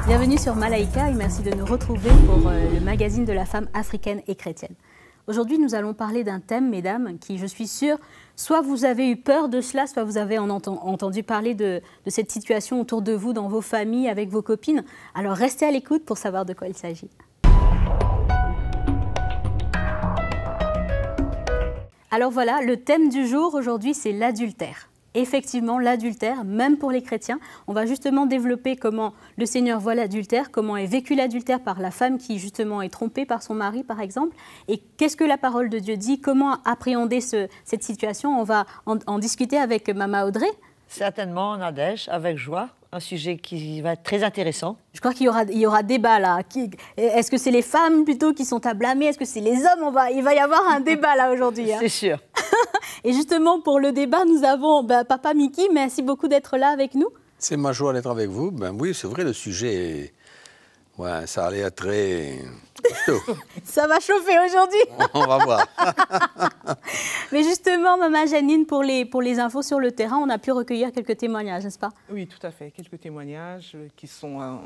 Bienvenue sur Malaika et merci de nous retrouver pour le magazine de la femme africaine et chrétienne. Aujourd'hui, nous allons parler d'un thème, mesdames, qui, je suis sûre, soit vous avez eu peur de cela, soit vous avez entendu parler de cette situation autour de vous, dans vos familles, avec vos copines. Alors restez à l'écoute pour savoir de quoi il s'agit. Alors voilà, le thème du jour aujourd'hui, c'est l'adultère. Effectivement, l'adultère, même pour les chrétiens, on va justement développer comment le Seigneur voit l'adultère, comment est vécu l'adultère par la femme qui justement est trompée par son mari, par exemple, et qu'est-ce que la parole de Dieu dit, comment appréhender cette situation. On va en discuter avec Mama Audrey. Certainement, Nadège, avec joie. Un sujet qui va être très intéressant. Je crois qu'il y aura débat là. Est-ce que c'est les femmes plutôt qui sont à blâmer? Est-ce que c'est les hommes? Il va y avoir un débat là aujourd'hui. Hein. C'est sûr. Et justement, pour le débat, nous avons Papa Mickey. Merci beaucoup d'être là avec nous. C'est ma joie d'être avec vous. Ben oui, c'est vrai, le sujet, ouais, ça allait être très chaud. Ça va chauffer aujourd'hui. On va voir. Mais justement, Maman Janine, pour les infos sur le terrain, on a pu recueillir quelques témoignages, n'est-ce pas? Oui, tout à fait. Quelques témoignages qui sont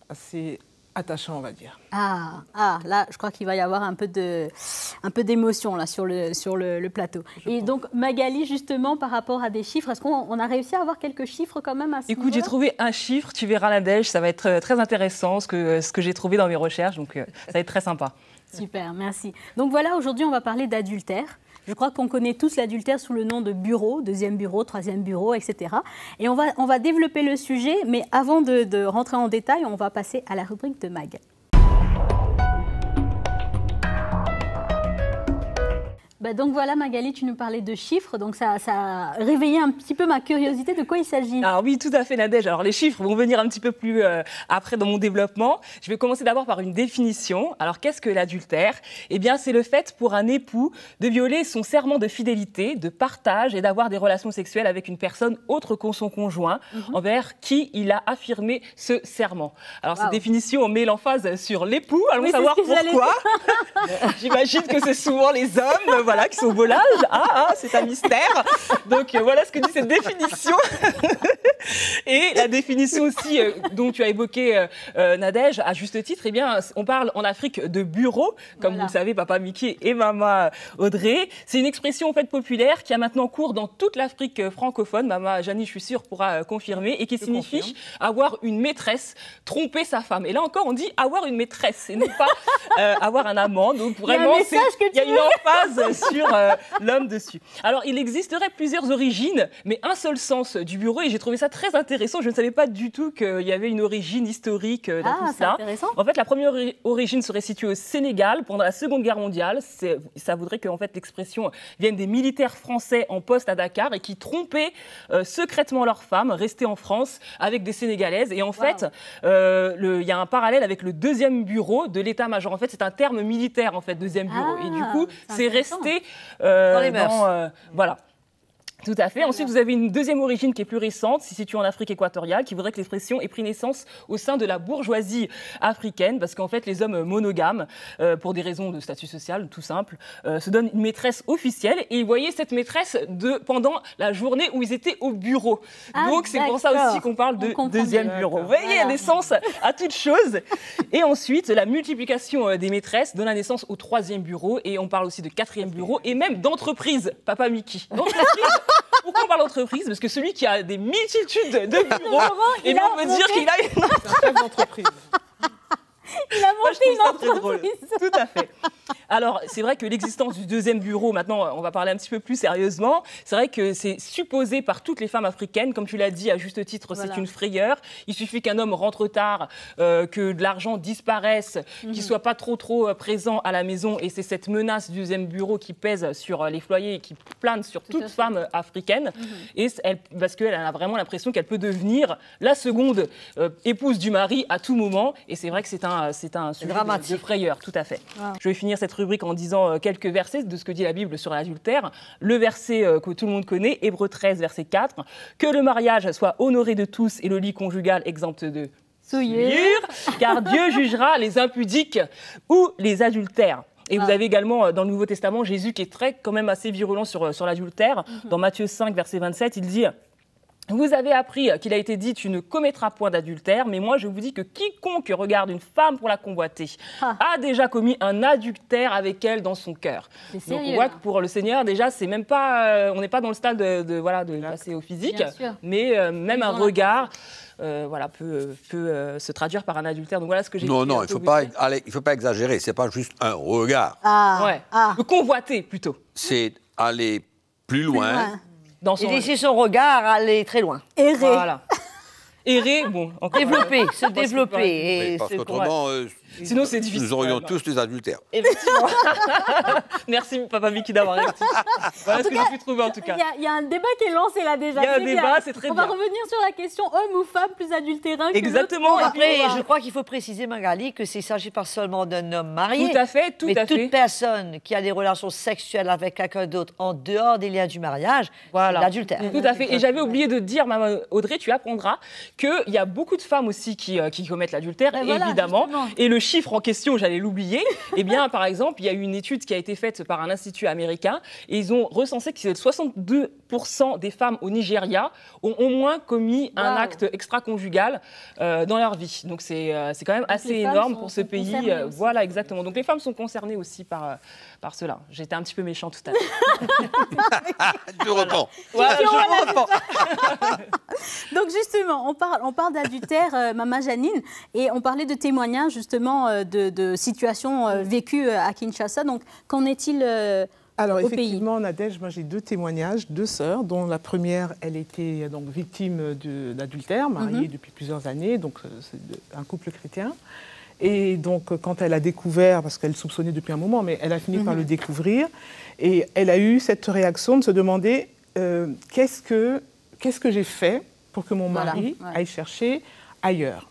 assez attachant, on va dire. Là, je crois qu'il va y avoir un peu d'émotion là sur le plateau. Et donc, Magali, justement, par rapport à des chiffres, est-ce qu'on a réussi à avoir quelques chiffres quand même à ce niveau-là? Écoute, j'ai trouvé un chiffre, tu verras Nadège, ça va être très intéressant ce que j'ai trouvé dans mes recherches, donc ça va être très sympa. Super, merci. Donc voilà, aujourd'hui, on va parler d'adultère. Je crois qu'on connaît tous l'adultère sous le nom de bureau, deuxième bureau, troisième bureau, etc. Et on va développer le sujet, mais avant de rentrer en détail, on va passer à la rubrique de Mag. Donc voilà, Magali, tu nous parlais de chiffres, donc ça a réveillé un petit peu ma curiosité. De quoi il s'agit? Alors oui, tout à fait, Nadège. Alors les chiffres vont venir un petit peu plus après dans mon développement. Je vais commencer d'abord par une définition. Alors qu'est-ce que l'adultère? Eh bien, c'est le fait pour un époux de violer son serment de fidélité, de partage et d'avoir des relations sexuelles avec une personne autre que son conjoint, envers qui il a affirmé ce serment. Alors cette définition, on met l'emphase sur l'époux. Allons savoir pourquoi. J'imagine que c'est souvent les hommes. Voilà, qui sont au beau l'âge. C'est un mystère. Donc, voilà ce que dit cette définition. Et la définition aussi dont tu as évoqué, Nadège, à juste titre, eh bien, on parle en Afrique de bureau, comme vous le savez, Papa Mickey et Maman Audrey. C'est une expression en fait populaire qui a maintenant cours dans toute l'Afrique francophone. Maman Janie, je suis sûre, pourra confirmer. Et qui signifie avoir une maîtresse, tromper sa femme. Et là encore, on dit avoir une maîtresse et non pas avoir un amant. Donc, vraiment, il y a une emphase sur l'homme dessus. Alors, il existerait plusieurs origines, mais un seul sens du bureau, et j'ai trouvé ça très intéressant. Je ne savais pas du tout qu'il y avait une origine historique dans tout cela. Intéressant. En fait, la première origine serait située au Sénégal pendant la Seconde Guerre mondiale. Ça voudrait que en fait, l'expression vienne des militaires français en poste à Dakar et qui trompaient secrètement leurs femmes restées en France avec des Sénégalaises. Et en fait, il y a un parallèle avec le deuxième bureau de l'état-major. En fait, c'est un terme militaire, en fait, deuxième bureau. Et du coup, c'est resté dans les mœurs. Voilà. Tout à fait. Ensuite, vous avez une deuxième origine qui est plus récente, située en Afrique équatoriale, qui voudrait que l'expression ait pris naissance au sein de la bourgeoisie africaine, parce qu'en fait, les hommes monogames, pour des raisons de statut social, tout simple, se donnent une maîtresse officielle, et ils voyaient cette maîtresse pendant la journée où ils étaient au bureau. Donc, c'est pour ça aussi qu'on parle de deuxième bureau. Vous voyez, il y a naissance à toute chose. Et ensuite, la multiplication des maîtresses donne naissance au troisième bureau, et on parle aussi de quatrième bureau, et même d'entreprise, Papa Mickey. Pourquoi on parle d'entreprise? Parce que celui qui a des multitudes de bureaux, et bien on peut dire qu'il a une chef d'entreprise. Il a monté une entreprise. Tout à fait. Alors, c'est vrai que l'existence du deuxième bureau, maintenant, on va parler un petit peu plus sérieusement. C'est vrai que c'est supposé par toutes les femmes africaines. Comme tu l'as dit, à juste titre, c'est une frayeur. Il suffit qu'un homme rentre tard, que de l'argent disparaisse, qu'il ne soit pas trop présent à la maison. Et c'est cette menace du deuxième bureau qui pèse sur les foyers et qui plane sur toute femme africaine. Et parce qu'elle a vraiment l'impression qu'elle peut devenir la seconde épouse du mari à tout moment. Et c'est vrai que c'est un sujet de frayeur, tout à fait. Je vais finir cette rubrique en disant quelques versets de ce que dit la Bible sur l'adultère. Le verset que tout le monde connaît, Hébreux 13, verset 4, « Que le mariage soit honoré de tous et le lit conjugal exempt de souillure, car Dieu jugera les impudiques ou les adultères. » Et vous avez également dans le Nouveau Testament Jésus qui est quand même assez virulent sur l'adultère. Dans Matthieu 5, verset 27, il dit « Vous avez appris qu'il a été dit, tu ne commettras point d'adultère, mais moi je vous dis que quiconque regarde une femme pour la convoiter a déjà commis un adultère avec elle dans son cœur. » Donc on voit que pour le Seigneur, déjà, c'est même pas, on n'est pas dans le stade de passer au physique, mais même un regard peut se traduire par un adultère. Donc voilà ce que j'ai dit. Non, il ne faut pas exagérer, c'est pas juste un regard. Le convoiter plutôt. C'est aller plus loin. Et laisser son regard aller très loin. Errer. Voilà. Errer, bon, encore se développer. Parce qu'autrement, sinon c'est difficile. Nous aurions tous des adultères. Effectivement. Merci Papa Vicky d'avoir réactif. Voilà ce que j'ai pu trouver en tout cas. Il y a un débat qui est lancé là déjà. Il y a un débat, c'est très bien. On va revenir sur la question homme ou femme plus adultérin que exactement. Après, je crois qu'il faut préciser, Magali, que il s'agit pas seulement d'un homme marié. Tout à fait, mais toute personne qui a des relations sexuelles avec quelqu'un d'autre en dehors des liens du mariage, c'est l'adultère. Tout à fait. Et j'avais oublié de dire, Maman Audrey, tu apprendras qu'il y a beaucoup de femmes aussi qui commettent l'adultère, évidemment. Justement. Et le chiffre en question, j'allais l'oublier. Eh bien, par exemple, il y a eu une étude qui a été faite par un institut américain et ils ont recensé que 62% des femmes au Nigeria ont au moins commis un acte extra-conjugal dans leur vie. Donc c'est quand même assez énorme pour ce pays. Voilà, exactement. Donc les femmes sont concernées aussi par cela. J'étais un petit peu méchante tout à l'heure. Je reprends. Voilà, je reprends. Donc justement, on parle d'adultère, Maman Janine, et on parlait de témoignages justement de situations vécues à Kinshasa. Donc qu'en est-il Alors au effectivement, Nadège, moi j'ai 2 témoignages, 2 sœurs, dont la première, elle était donc victime d'adultère, mariée depuis plusieurs années, donc c'est un couple chrétien. Et donc quand elle a découvert, parce qu'elle soupçonnait depuis un moment, mais elle a fini par le découvrir, et elle a eu cette réaction de se demander qu'est-ce que j'ai fait pour que mon mari aille chercher ailleurs.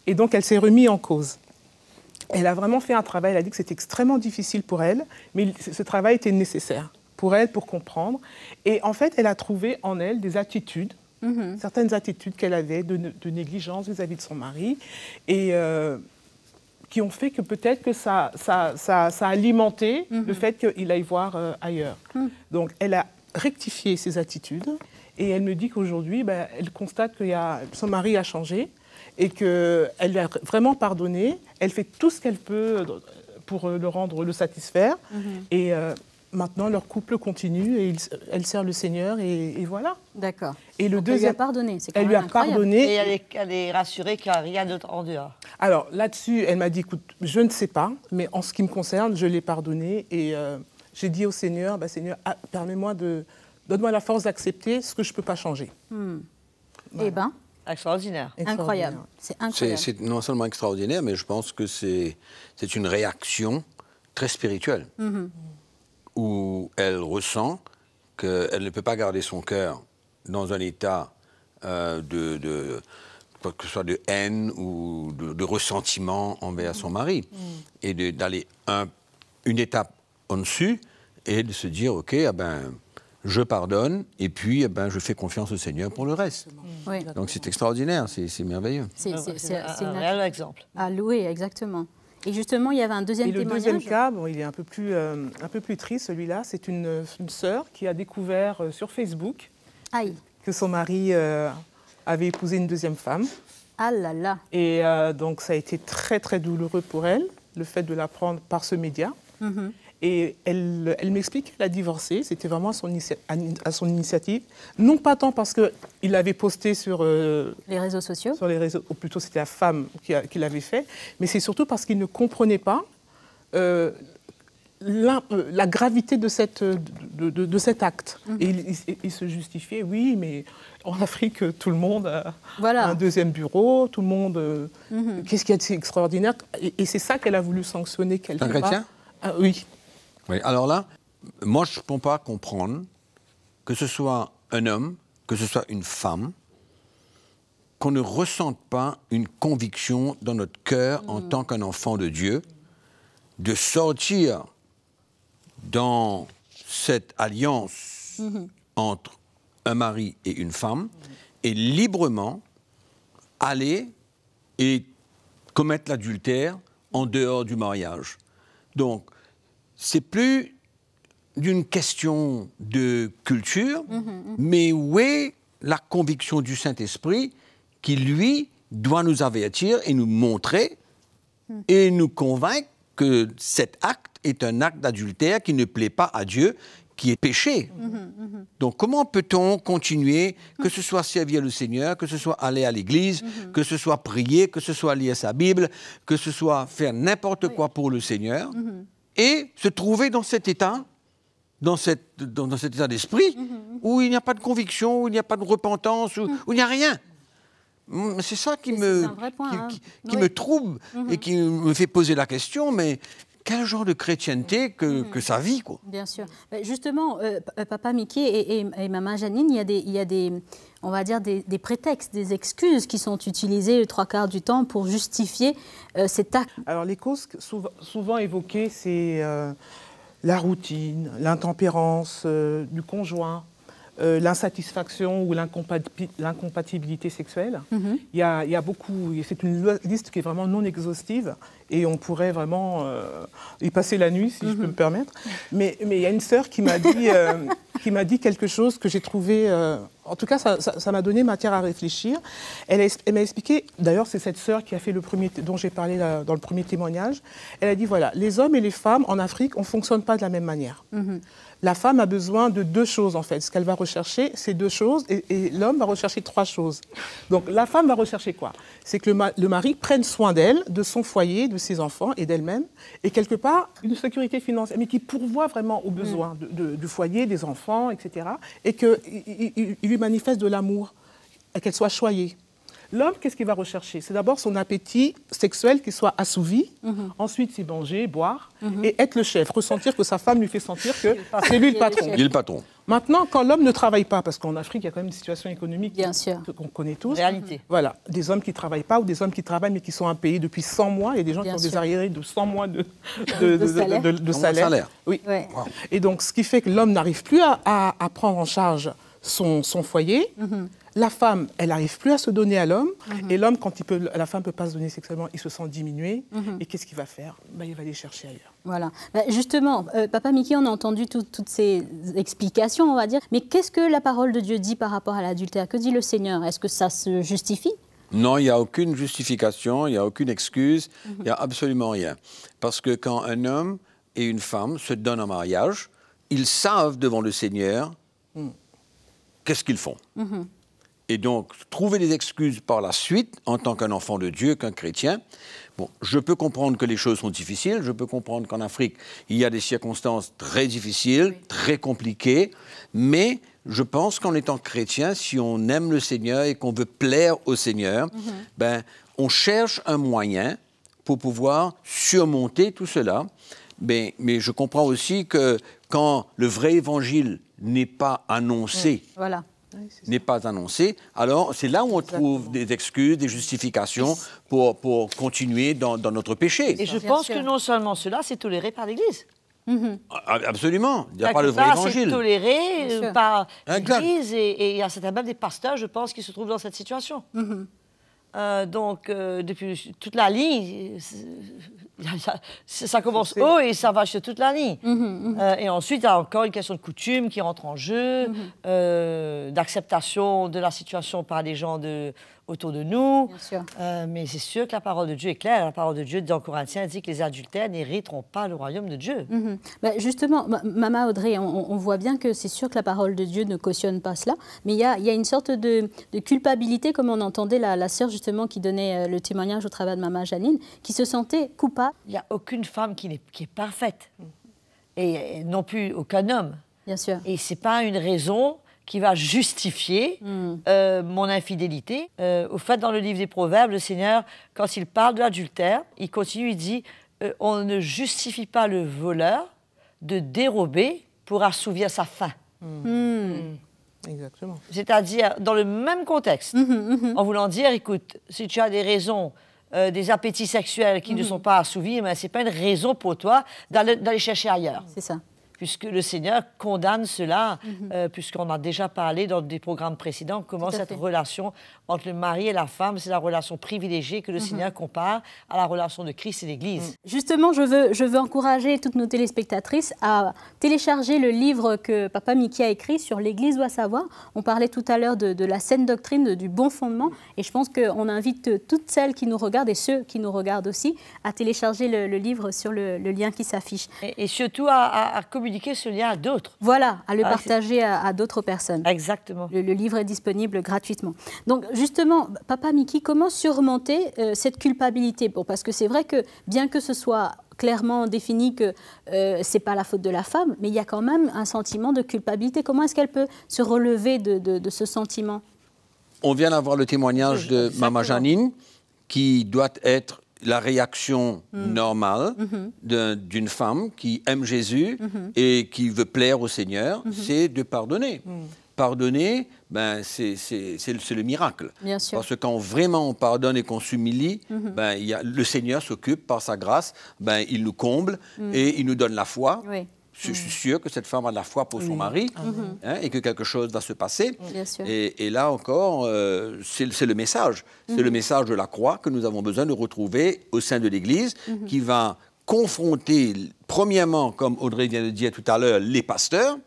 Et donc elle s'est remise en cause. Elle a vraiment fait un travail, elle a dit que c'était extrêmement difficile pour elle, mais ce travail était nécessaire pour elle, pour comprendre. Et en fait, elle a trouvé en elle des attitudes, certaines attitudes qu'elle avait de négligence vis-à-vis de son mari, et qui ont fait que peut-être que ça a alimenté le fait qu'il aille voir ailleurs. Donc elle a rectifié ses attitudes, et elle me dit qu'aujourd'hui, elle constate que son mari a changé, et qu'elle lui a vraiment pardonné. Elle fait tout ce qu'elle peut pour le satisfaire. Et maintenant, leur couple continue et elle sert le Seigneur et voilà. D'accord. Et le deuxième, elle lui a pardonné. C'est quand elle lui a pardonné. Et elle est rassurée qu'il n'y a rien d'autre en dehors. Alors là-dessus, elle m'a dit, écoute, je ne sais pas, mais en ce qui me concerne, je l'ai pardonné. Et j'ai dit au Seigneur, Seigneur, permets-moi donne-moi la force d'accepter ce que je ne peux pas changer. Voilà. Eh bien... Extraordinaire. Incroyable. C'est incroyable. C'est non seulement extraordinaire, mais je pense que c'est une réaction très spirituelle, où elle ressent qu'elle ne peut pas garder son cœur dans un état que ce soit de haine ou de ressentiment envers son mari, et d'aller une étape en-dessus et de se dire, OK, je pardonne et puis je fais confiance au Seigneur pour le reste. Oui. Donc c'est extraordinaire, c'est merveilleux. C'est un réel exemple. À louer, exactement. Et justement, il y avait un deuxième témoignage. Et le deuxième cas, il est un peu plus triste, celui-là. C'est une sœur qui a découvert sur Facebook que son mari avait épousé une deuxième femme. Ah là là. Et donc ça a été très très douloureux pour elle, le fait de l'apprendre par ce média. Et elle m'explique qu'elle a divorcé, c'était vraiment à son initiative. Non pas tant parce qu'il l'avait posté sur les réseaux sociaux, ou plutôt c'était la femme qui l'avait fait, mais c'est surtout parce qu'il ne comprenait pas la gravité de cet acte. Et il se justifiait, oui, mais en Afrique, tout le monde a un deuxième bureau, tout le monde... Qu'est-ce qu'il y a de si extraordinaire? Et c'est ça qu'elle a voulu sanctionner. C'est un chrétien? Oui. Oui, alors là, moi, je ne peux pas comprendre que ce soit un homme, que ce soit une femme, qu'on ne ressente pas une conviction dans notre cœur en tant qu'un enfant de Dieu, de sortir dans cette alliance entre un mari et une femme et librement aller et commettre l'adultère en dehors du mariage. Donc, c'est plus d'une question de culture, mais où est la conviction du Saint-Esprit qui, lui, doit nous avertir et nous montrer et nous convaincre que cet acte est un acte d'adultère qui ne plaît pas à Dieu, qui est péché. Donc, comment peut-on continuer, que ce soit servir le Seigneur, que ce soit aller à l'église, que ce soit prier, que ce soit lire sa Bible, que ce soit faire n'importe quoi pour le Seigneur, et se trouver dans cet état, dans cet état d'esprit, où il n'y a pas de conviction, où il n'y a pas de repentance, où il n'y a rien. C'est ça qui me trouble et qui me fait poser la question, mais quel genre de chrétienté que ça vit, quoi. Bien sûr. Justement, Papa Mickey et Maman Janine, il y a des on va dire des prétextes, des excuses qui sont utilisées le 3/4 du temps pour justifier cet acte. Alors les causes souvent évoquées, c'est la routine, l'intempérance du conjoint, l'insatisfaction ou l'incompatibilité sexuelle. Il y a beaucoup, c'est une liste qui est vraiment non exhaustive et on pourrait vraiment y passer la nuit, si je peux me permettre. Mais il y a une sœur qui m'a dit quelque chose que j'ai trouvé... en tout cas, ça m'a donné matière à réfléchir. Elle m'a expliqué, d'ailleurs, c'est cette sœur qui a fait dont j'ai parlé dans le premier témoignage. Elle a dit, voilà, les hommes et les femmes en Afrique, on ne fonctionne pas de la même manière. La femme a besoin de 2 choses, en fait. Ce qu'elle va rechercher, c'est 2 choses, et l'homme va rechercher 3 choses. Donc, la femme va rechercher quoi? C'est que le mari prenne soin d'elle, de son foyer, de ses enfants et d'elle-même, et quelque part, une sécurité financière, mais qui pourvoit vraiment aux besoins du foyer, des enfants, etc., et qu'il lui manifeste de l'amour, et qu'elle soit choyée. L'homme, qu'est-ce qu'il va rechercher? C'est d'abord son appétit sexuel qui soit assouvi. Ensuite, c'est manger, boire et être le chef. Ressentir que sa femme lui fait sentir que c'est lui le patron. Il est le patron. Maintenant, quand l'homme ne travaille pas, parce qu'en Afrique, il y a quand même une situation économique qu'on connaît tous. Réalité. Voilà, des hommes qui ne travaillent pas ou des hommes qui travaillent mais qui sont impayés depuis 100 mois. Il y a des gens qui ont des arriérés de 100 mois de salaire. Oui. Ouais. Wow. Et donc, ce qui fait que l'homme n'arrive plus à prendre en charge son foyer. La femme, elle n'arrive plus à se donner à l'homme. Et l'homme, quand la femme ne peut pas se donner sexuellement, il se sent diminué. Et qu'est-ce qu'il va faire? Il va aller chercher ailleurs. Voilà. Justement, Papa Mickey, on a entendu toutes ces explications, on va dire. Mais qu'est-ce que la parole de Dieu dit par rapport à l'adultère? Que dit le Seigneur? Est-ce que ça se justifie? Non, il n'y a aucune justification, il n'y a aucune excuse, il n'y a absolument rien. Parce que quand un homme et une femme se donnent en mariage, ils savent devant le Seigneur qu'est-ce qu'ils font. Et donc, trouver des excuses par la suite, en tant qu'un enfant de Dieu, qu'un chrétien, bon, je peux comprendre que les choses sont difficiles, je peux comprendre qu'en Afrique, il y a des circonstances très difficiles, très compliquées, mais je pense qu'en étant chrétien, si on aime le Seigneur et qu'on veut plaire au Seigneur, on cherche un moyen pour pouvoir surmonter tout cela. Mais je comprends aussi que quand le vrai évangile n'est pas annoncé, n'est pas annoncé, alors c'est là où on trouve des excuses, des justifications pour continuer dans notre péché. Et je pense que non seulement cela, c'est toléré par l'Église. Absolument, il n'y a pas le vrai évangile. C'est toléré par l'Église et il y a certainement des pasteurs, je pense, qui se trouvent dans cette situation. Donc, depuis toute la ligne, ça commence haut et ça va sur toute la ligne. Et ensuite, il y a encore une question de coutume qui rentre en jeu, d'acceptation de la situation par les gens autour de nous. Mais c'est sûr que la parole de Dieu est claire. La parole de Dieu, dans Corinthiens, dit que les adultères n'hériteront pas le royaume de Dieu. Justement, Maman Audrey, on voit bien que c'est sûr que la parole de Dieu ne cautionne pas cela, mais il y a une sorte de culpabilité, comme on entendait la sœur justement qui donnait le témoignage au travers de Maman Janine, qui se sentait coupable. Il n'y a aucune femme qui est parfaite, et non plus aucun homme. Bien sûr. Et ce n'est pas une raison qui va justifier mon infidélité. Au fait, dans le livre des Proverbes, le Seigneur, quand il parle de l'adultère, il continue, il dit on ne justifie pas le voleur de dérober pour assouvir sa faim. Exactement. C'est-à-dire, dans le même contexte, en voulant dire, écoute, si tu as des raisons des appétits sexuels qui ne sont pas assouvis, mais ce n'est pas une raison pour toi d'aller chercher ailleurs. C'est ça. Puisque le Seigneur condamne cela, puisqu'on a déjà parlé dans des programmes précédents, comment cette relation entre le mari et la femme, c'est la relation privilégiée que le Seigneur compare à la relation de Christ et l'Église. Justement, je veux encourager toutes nos téléspectatrices à télécharger le livre que Papa Mickey a écrit sur l'Église doit savoir. On parlait tout à l'heure de la saine doctrine, du bon fondement, et je pense qu'on invite toutes celles qui nous regardent, et ceux qui nous regardent aussi, à télécharger le livre sur le lien qui s'affiche. Et surtout à communiquer ce lien à d'autres. Voilà, à le partager à d'autres personnes. Exactement. Le livre est disponible gratuitement. Donc justement, Papa Mickey, comment surmonter cette culpabilité? Parce que c'est vrai que bien que ce soit clairement défini que ce n'est pas la faute de la femme, mais il y a quand même un sentiment de culpabilité. Comment est-ce qu'elle peut se relever de ce sentiment? On vient d'avoir le témoignage de Maman Janine, qui doit être la réaction normale d'une femme qui aime Jésus et qui veut plaire au Seigneur, c'est de pardonner. Pardonner, ben, c'est le miracle. Bien sûr. Parce que quand vraiment on pardonne et qu'on s'humilie, ben, le Seigneur s'occupe par sa grâce, ben, il nous comble et il nous donne la foi. Oui. Je suis sûr que cette femme a de la foi pour son mari et que quelque chose va se passer. Bien sûr. Et là encore, c'est le message. C'est le message de la croix que nous avons besoin de retrouver au sein de l'Église qui va confronter, premièrement, comme Audrey vient de dire tout à l'heure, les pasteurs.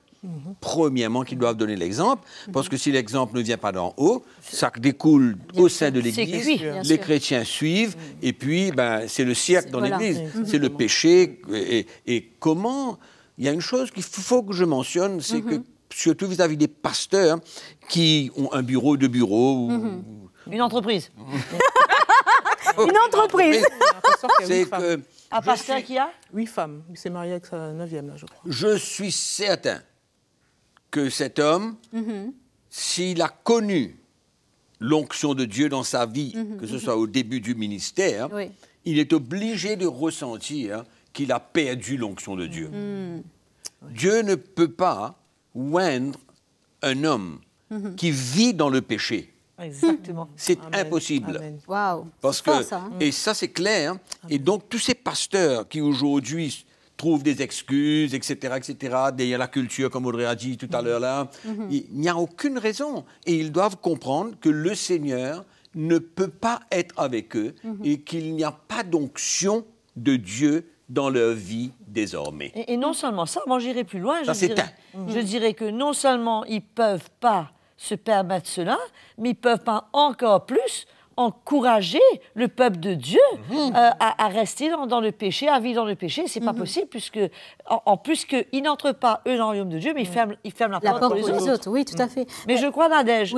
Premièrement, qui doivent donner l'exemple, parce que si l'exemple ne vient pas d'en haut, ça découle au sein de l'Église, les chrétiens suivent, et puis ben, c'est le siècle dans l'Église, c'est le péché. Et comment... Il y a une chose qu'il faut que je mentionne, c'est que, surtout vis-à-vis des pasteurs qui ont un bureau, deux bureaux... Une entreprise. Une entreprise. C'est que... Un pasteur qui a 8 femmes. Il s'est marié avec sa 9e, là, je crois. Je suis certain que cet homme, s'il a connu l'onction de Dieu dans sa vie, que ce soit au début du ministère, il est obligé de ressentir qu'il a perdu l'onction de Dieu. Dieu ne peut pas oindre un homme qui vit dans le péché. Exactement. C'est impossible. Waouh. Parce que, et ça c'est clair, et donc tous ces pasteurs qui aujourd'hui trouvent des excuses, etc., derrière la culture, comme Audrey a dit tout à l'heure là, il n'y a aucune raison. Et ils doivent comprendre que le Seigneur ne peut pas être avec eux et qu'il n'y a pas d'onction de Dieu dans leur vie désormais. Et non seulement ça, moi j'irai plus loin. Je dirais que non seulement ils ne peuvent pas se permettre cela, mais ils ne peuvent pas encore plus encourager le peuple de Dieu à rester dans le péché, à vivre dans le péché. C'est pas possible, puisque en plus qu'ils n'entrent pas, eux, dans le royaume de Dieu, mais ils ferment la porte pour les autres. Oui, tout à fait. Mais je crois, Nadège,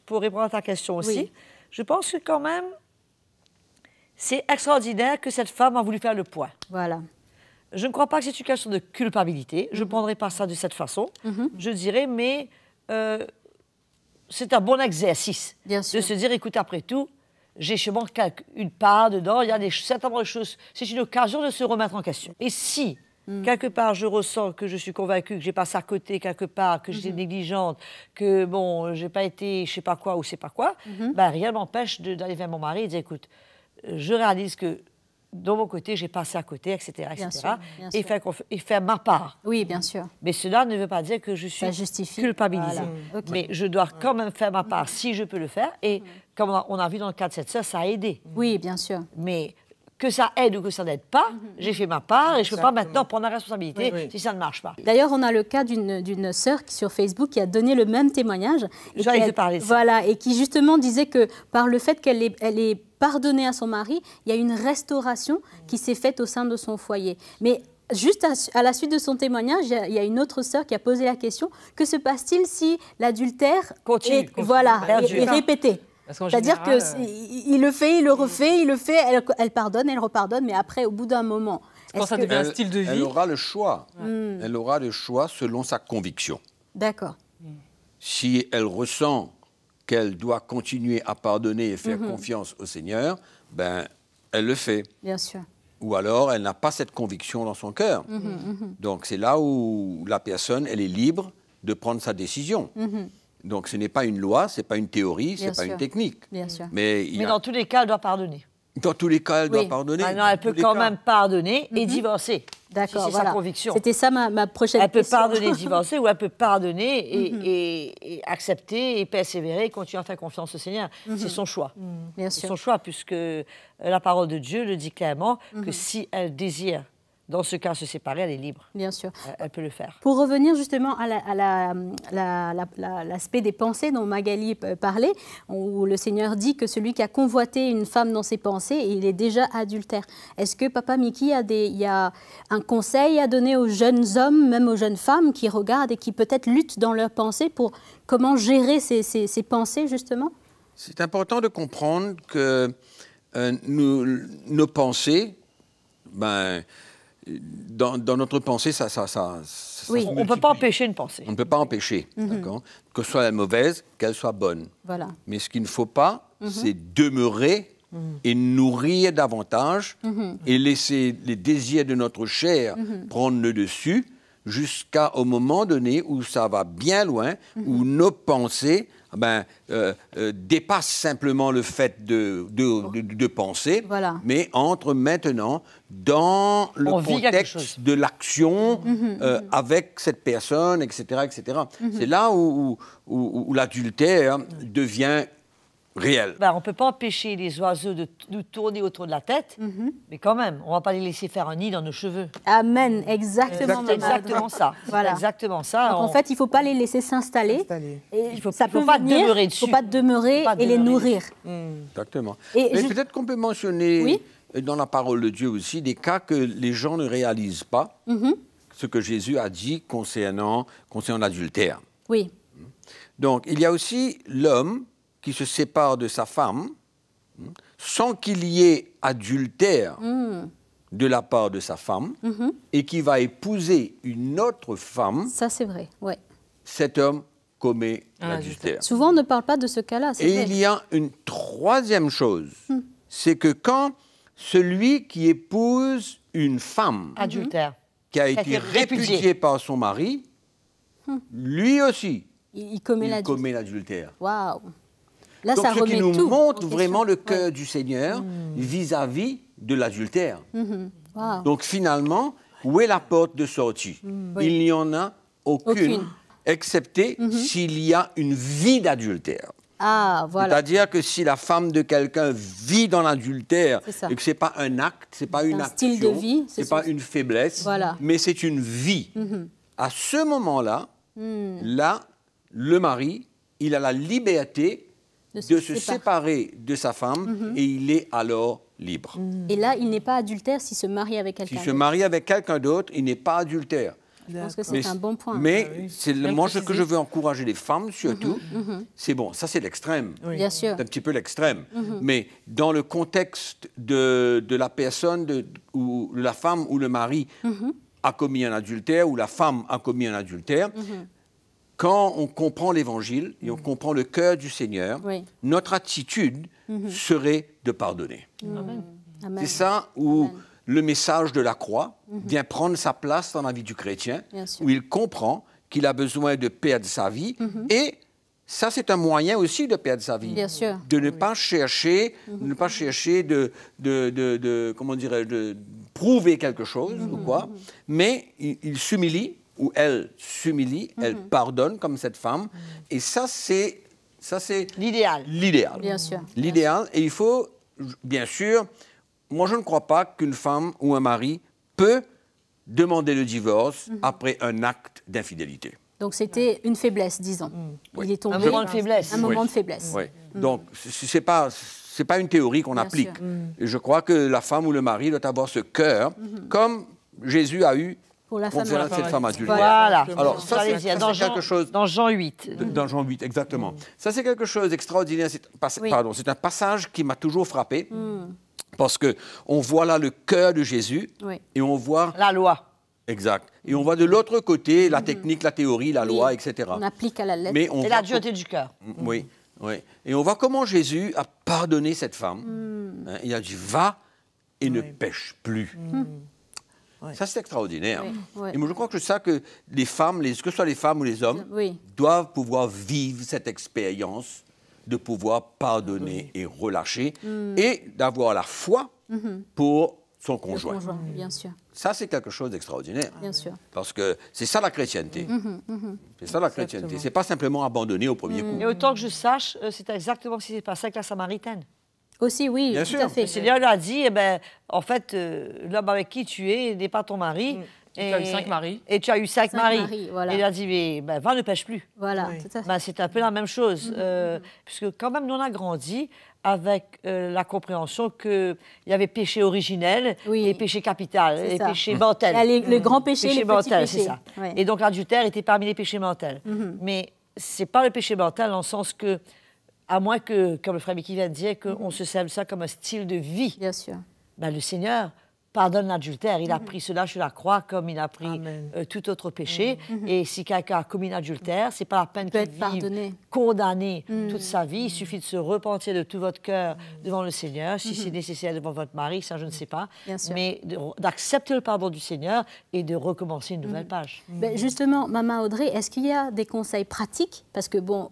pour répondre à ta question aussi, je pense que quand même, c'est extraordinaire que cette femme a voulu faire le point. Voilà. Je ne crois pas que c'est une question de culpabilité. Je ne prendrai pas ça de cette façon. Je dirais, mais c'est un bon exercice de se dire, écoute, après tout, j'ai chez moi une part dedans, il y a certainement des choses. C'est une occasion de se remettre en question. Et si, quelque part, je ressens que je suis convaincue que j'ai passé à côté quelque part, que j'étais négligente, que, bon, j'ai pas été je sais pas quoi ou je sais pas quoi, ben, rien ne m'empêche d'aller vers mon mari et de dire, écoute, je réalise que de mon côté, j'ai passé à côté, etc., et faire ma part. Oui, bien sûr. Mais cela ne veut pas dire que je suis culpabilisée. Voilà. Okay. Mais je dois quand même faire ma part si je peux le faire. Et comme on a vu dans le cas de cette sœur, ça a aidé. Oui, bien sûr. Mais que ça aide ou que ça n'aide pas, j'ai fait ma part et je ne peux pas maintenant prendre la responsabilité si ça ne marche pas. D'ailleurs, on a le cas d'une sœur sur Facebook qui a donné le même témoignage. J'allais te parler de ça. Voilà, et qui justement disait que par le fait qu'elle ait pardonné à son mari, il y a une restauration qui s'est faite au sein de son foyer. Mais juste à la suite de son témoignage, il y a une autre sœur qui a posé la question, que se passe-t-il si l'adultère est répété? C'est-à-dire qu'il le fait, il le refait, il le fait, elle pardonne, elle repardonne, mais après, au bout d'un moment... Quand ça devient un style de vie... Elle aura le choix. Elle aura le choix selon sa conviction. D'accord. Si elle ressent qu'elle doit continuer à pardonner et faire confiance au Seigneur, ben, elle le fait. Bien sûr. Ou alors, elle n'a pas cette conviction dans son cœur. Donc, c'est là où la personne, elle est libre de prendre sa décision. Donc, ce n'est pas une loi, ce n'est pas une théorie, ce n'est pas une technique. Bien sûr. Mais dans tous les cas, elle doit pardonner. Dans tous les cas, elle doit pardonner. Ah non, elle peut quand même pardonner et divorcer. D'accord, c'est sa conviction. C'était ça ma prochaine question. Elle peut pardonner, divorcer, ou elle peut pardonner et accepter et persévérer et continuer à faire confiance au Seigneur. C'est son choix. Bien C'est sûr. son choix, puisque la parole de Dieu le dit clairement que si elle désire, dans ce cas, se séparer, elle est libre. Bien sûr. Elle peut le faire. Pour revenir justement à l'aspect des pensées dont Magali parlait, où le Seigneur dit que celui qui a convoité une femme dans ses pensées, il est déjà adultère. Est-ce que Papa Mickey il y a un conseil à donner aux jeunes hommes, même aux jeunes femmes qui regardent et qui peut-être luttent dans leurs pensées pour comment gérer ces pensées justement? C'est important de comprendre que nos pensées, dans notre pensée, Oui, on ne peut pas empêcher une pensée. On ne peut pas empêcher, d'accord, que ce soit mauvaise, qu'elle soit bonne. Voilà. Mais ce qu'il ne faut pas, c'est demeurer et nourrir davantage et laisser les désirs de notre chair prendre le dessus jusqu'au moment donné où ça va bien loin, où nos pensées dépassent simplement le fait de penser, mais entrent maintenant dans le contexte de l'action avec cette personne, etc. etc. C'est là où l'adultère devient réel. On ne peut pas empêcher les oiseaux de nous tourner autour de la tête, mais quand même, on ne va pas les laisser faire un nid dans nos cheveux. Amen, exactement. C'est exactement ça. Voilà. Exactement ça. Donc, en fait, il ne faut pas les laisser s'installer. Il ne faut pas demeurer dessus. Il ne faut pas demeurer et les nourrir. Exactement. Mais peut-être qu'on peut mentionner dans la parole de Dieu aussi des cas que les gens ne réalisent pas, ce que Jésus a dit concernant l'adultère. Oui. Donc, il y a aussi l'homme qui se sépare de sa femme sans qu'il y ait adultère de la part de sa femme et qui va épouser une autre femme. Ça, c'est vrai, oui. Cet homme commet l'adultère. Souvent, on ne parle pas de ce cas-là. Et il y a une troisième chose, c'est que quand celui qui épouse une femme adultère qui a été répudiée par son mari, lui aussi, il commet l'adultère. Waouh! Là, donc, ça ce qui nous tout montre vraiment le cœur du Seigneur vis-à-vis de l'adultère. Wow. Donc, finalement, où est la porte de sortie? Il n'y en a aucune. Excepté s'il y a une vie d'adultère. Ah, voilà. C'est-à-dire que si la femme de quelqu'un vit dans l'adultère et que ce n'est pas un acte, ce n'est pas une action, style de vie, ce n'est pas une faiblesse, mais c'est une vie. À ce moment-là, là, le mari, il a la liberté de se séparer de sa femme et il est alors libre. Et là, il n'est pas adultère s'il se marie avec quelqu'un d'autre. S'il se marie avec quelqu'un d'autre, il n'est pas adultère. Je pense que c'est un bon point. Mais c'est moi ce que je veux encourager les femmes surtout. C'est bon, ça c'est l'extrême. Bien sûr. C'est un petit peu l'extrême. Mais dans le contexte de la personne, où la femme ou le mari a commis un adultère, ou la femme a commis un adultère, quand on comprend l'Évangile et on comprend le cœur du Seigneur, notre attitude serait de pardonner. C'est ça où le message de la croix vient prendre sa place dans la vie du chrétien, où il comprend qu'il a besoin de perdre sa vie. Et ça, c'est un moyen aussi de perdre sa vie. Bien sûr. De ne pas chercher, comment dirais-je, de prouver quelque chose ou quoi, mais il s'humilie, ou elle s'humilie, elle pardonne comme cette femme. Et ça, c'est l'idéal. L'idéal. Bien sûr. L'idéal. Et il faut, bien sûr, moi je ne crois pas qu'une femme ou un mari peut demander le divorce après un acte d'infidélité. Donc c'était une faiblesse, disons. Il est tombé. Un moment de faiblesse. Un moment de faiblesse. Oui. Donc c'est pas une théorie qu'on applique. Et je crois que la femme ou le mari doit avoir ce cœur, comme Jésus a eu pour la femme, cette femme adultère. Voilà. Alors ça, c'est quelque chose... Dans Jean 8. Dans Jean 8, exactement. Ça, c'est quelque chose d'extraordinaire. C'est un passage qui m'a toujours frappé, parce qu'on voit là le cœur de Jésus, et on voit... La loi. Exact. Et on voit de l'autre côté la technique, la théorie, la loi, etc. On applique à la lettre. Et la dureté du cœur. Oui, oui. Et on voit comment Jésus a pardonné cette femme. Il a dit, va et ne pêche plus. Ça, c'est extraordinaire. Et moi, je crois que c'est ça que les femmes, que ce soit les femmes ou les hommes, doivent pouvoir vivre cette expérience de pouvoir pardonner et relâcher et d'avoir la foi pour son conjoint. Le conjoint, bien sûr. Ça, c'est quelque chose d'extraordinaire. Bien sûr. Parce que c'est ça la chrétienté. C'est ça la chrétienté. C'est pas simplement abandonner au premier coup. Et autant que je sache, c'est exactement ce qui s'est passé avec la Samaritaine. Aussi, oui, Bien tout sûr. à fait. Le Seigneur lui a dit, eh ben, en fait, l'homme avec qui tu es n'est pas ton mari. Et tu as eu 5 maris. Et tu as eu 5 maris. Voilà. Et il a dit, mais ben, va, ne pêche plus. Voilà, Oui. tout à fait. Ben, c'est un peu la même chose. Puisque quand même, nous, on a grandi avec la compréhension qu'il y avait péché originel et péché capital, C'est et ça. péché mortel. Il y a le grand péché, Péché les petits mortel, péchés. c'est ça. Ouais. Et donc l'adultère était parmi les péchés mortels. Mais c'est pas le péché mortel dans le sens que, à moins que, comme le frère Mickey vient de dire, qu'on se serve ça comme un style de vie. Bien sûr. Ben, le Seigneur pardonne l'adultère. Il a pris cela sur la croix comme il a pris tout autre péché. Et si quelqu'un a commis l'adultère, c'est pas la peine qu'il être pardonné. vive condamné toute sa vie. Il suffit de se repentir de tout votre cœur devant le Seigneur. Si c'est nécessaire devant votre mari, ça je ne sais pas. Bien sûr. Mais d'accepter le pardon du Seigneur et de recommencer une nouvelle page. Ben, justement, Maman Audrey, est-ce qu'il y a des conseils pratiques? Parce que, bon,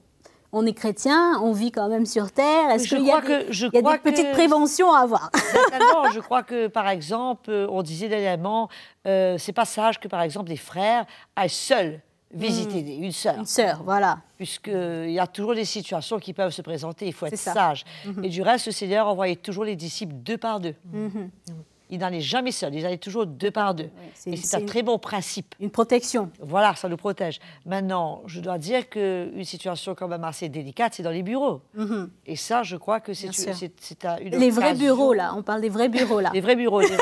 on est chrétien, on vit quand même sur Terre. Est-ce qu'il y a des petites préventions à avoir? Certainement, je crois que, par exemple, on disait dernièrement, c'est pas sage que, par exemple, des frères aillent seuls visiter une sœur. Une sœur, voilà. Puisqu'il y a toujours des situations qui peuvent se présenter, il faut être C'est ça. sage. Et du reste, le Seigneur envoyait toujours les disciples 2 par 2. Ils n'allaient jamais seuls, ils allaient toujours 2 par 2. Et c'est un très bon principe. Une protection. Voilà, ça nous protège. Maintenant, je dois dire qu'une situation quand même assez délicate, c'est dans les bureaux. Et ça, je crois que c'est une Les vrais occasion- bureaux, là. On parle des vrais bureaux, là. Les vrais bureaux, les vraies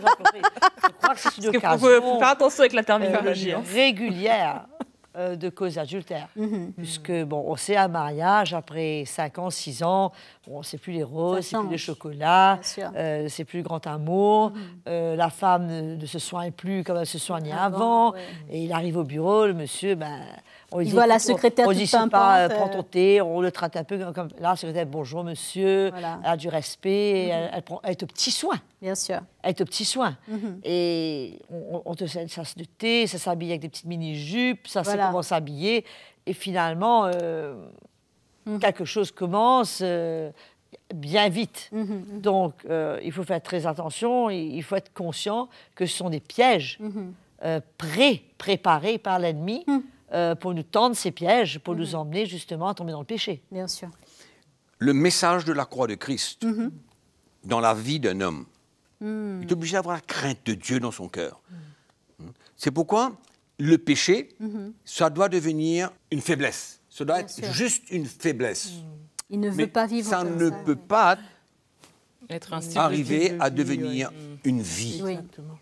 entreprises. Je crois que c'est une Parce qu'il occasion faut faire attention avec la terminologie. hein. régulière de cause d'adultère. Puisque, bon, on sait un mariage, après 5 ans, 6 ans, bon, c'est plus les roses, c'est plus le chocolat, Bien sûr. c'est plus le grand amour, la femme ne se soigne plus comme elle se soignait avant, et il arrive au bureau, le monsieur, ben... Il voit la secrétaire on toute dit, c'est pas, pimpante, prends ton thé, on le traite un peu comme... Là, la secrétaire, bonjour monsieur, Voilà. elle a du respect, elle est au petit soin. Bien sûr. Elle est au petit soin. Et on te sert une tasse de thé, ça s'habille avec des petites mini-jupes, ça sait Voilà. comment s'habiller. Et finalement, quelque chose commence bien vite. Donc, il faut faire très attention, il faut être conscient que ce sont des pièges préparés par l'ennemi pour nous tendre ces pièges, pour nous emmener justement à tomber dans le péché. Bien sûr. Le message de la croix de Christ dans la vie d'un homme, il est obligé d'avoir la crainte de Dieu dans son cœur. C'est pourquoi le péché, ça doit devenir une faiblesse. Ça doit être sûr. juste une faiblesse. Il ne Mais veut pas vivre ça comme ne ça. peut pas Être un style de arriver de à vie, devenir une vie. Oui. Exactement.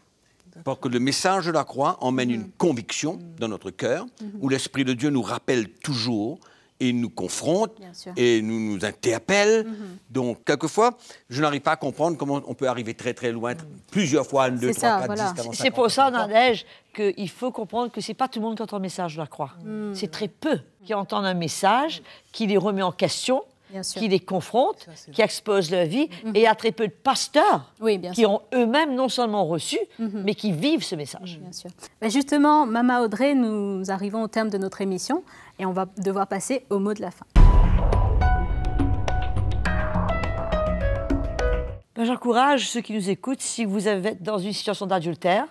Parce que le message de la croix emmène une conviction dans notre cœur, où l'Esprit de Dieu nous rappelle toujours et nous confronte Bien sûr. et nous interpelle. Donc, quelquefois, je n'arrive pas à comprendre comment on peut arriver très, très loin, plusieurs fois, 1, 2, C'est 3, ça, 4, voilà. 10, 40, C'est pour ça, Nadège, qu'il faut comprendre que ce n'est pas tout le monde qui entend le message de la croix. C'est très peu qui entendent un message, qui les remet en question, Bien sûr. qui les confronte, qui expose leur vie. Et il y a très peu de pasteurs Oui, bien qui sûr. ont eux-mêmes non seulement reçu, mais qui vivent ce message. Bien sûr. Ben justement, Maman Audrey, nous arrivons au terme de notre émission et on va devoir passer au mot de la fin. Ben, j'encourage ceux qui nous écoutent, si vous êtes dans une situation d'adultère,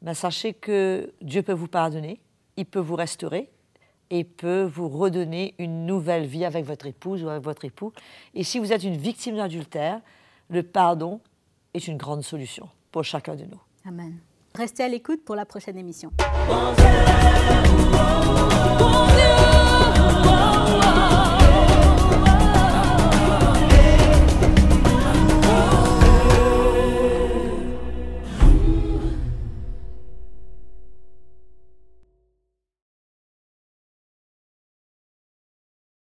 ben, sachez que Dieu peut vous pardonner, il peut vous restaurer et peut vous redonner une nouvelle vie avec votre épouse ou avec votre époux. Et si vous êtes une victime d'adultère, le pardon est une grande solution pour chacun de nous. Amen. Restez à l'écoute pour la prochaine émission. Bonjour.